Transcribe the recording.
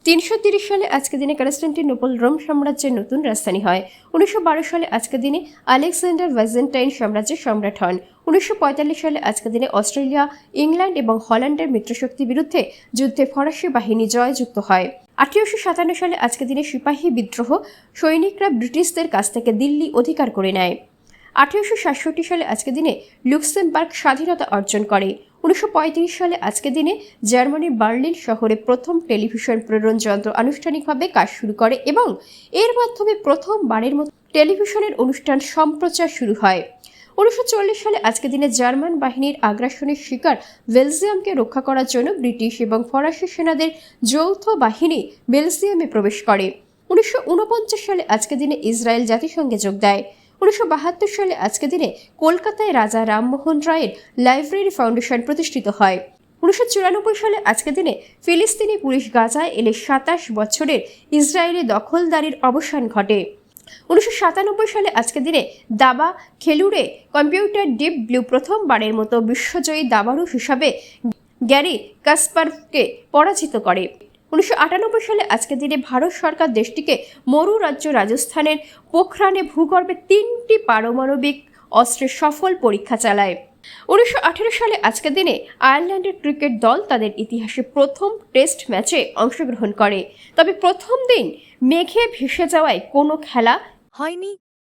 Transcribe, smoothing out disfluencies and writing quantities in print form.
330 সালে আজকের দিনে কনস্টান্টিনোপল রোম সাম্রাজ্যের নতুন রাজধানী হয়। 1912 সালে আজকের দিনে আলেকজান্ডার ভাইজেন্টাইন সাম্রাজ্যের সম্রাট হন। 1945 সালে আজকের দিনে অস্ট্রেলিয়া, ইংল্যান্ড এবং হল্যান্ডের মিত্রশক্তির বিরুদ্ধে যুদ্ধে ফরাসি বাহিনী জয়যুক্ত হয়। 1857 সালে আজকের দিনে সিপাহী বিদ্রোহ সৈনিকরা ব্রিটিশদের কাছ থেকে দিল্লি অধিকার করে নেয়। 1867 সালে আজকের দিনে লুক্সেমবার্গ স্বাধীনতা অর্জন করে। 1935 সালে আজকের দিনে জার্মানির বার্লিন শহরে প্রথম টেলিভিশন প্রেরণ যন্ত্র আনুষ্ঠানিকভাবে কাজ শুরু করে এবং এর মাধ্যমে প্রথমবারের মতো টেলিভিশনের অনুষ্ঠান সম্প্রচার শুরু হয়। 1940 সালে আজকের দিনে জার্মান বাহিনীর আগ্রাসনের শিকার বেলজিয়ামকে রক্ষা করার জন্য ব্রিটিশ এবং ফরাসি সেনাদের যৌথ বাহিনী বেলজিয়ামে প্রবেশ করে। 1949 সালে আজকের দিনে ইসরায়েল জাতিসংঘে যোগ দেয়। 1972 সালে আজকের দিনে কলকাতায় রাজা রামমোহন রায়ের লাইব্রেরি ফাউন্ডেশন প্রতিষ্ঠিত হয়। 1994 সালে আজকের দিনে ফিলিস্তিনি পুলিশ গাজায় এলে 27 বছরের ইসরায়েলি দখলদারির অবসান ঘটে। 1997 সালে আজকের দিনে দাবা খেলুড়ে কম্পিউটার ডিপ ব্লু প্রথমবারের মতো বিশ্বজয়ী দাবাড়ু হিসাবে গ্যারি কাসপারভকে পরাজিত করে। 1998 সালে আজকের দিনে ভারত সরকার দেশটিকে মরু রাজ্য রাজস্থানের পোখরানে ভূগর্ভে 3টি পারমাণবিক অস্ত্রের সফল পরীক্ষা চালায়। 1918 সালে আজকের দিনে আয়ারল্যান্ডের ক্রিকেট দল তাদের ইতিহাসে প্রথম টেস্ট ম্যাচে অংশগ্রহণ করে। তবে প্রথম দিন মেঘে ভেসে যাওয়ায় কোনো খেলা হয়নি।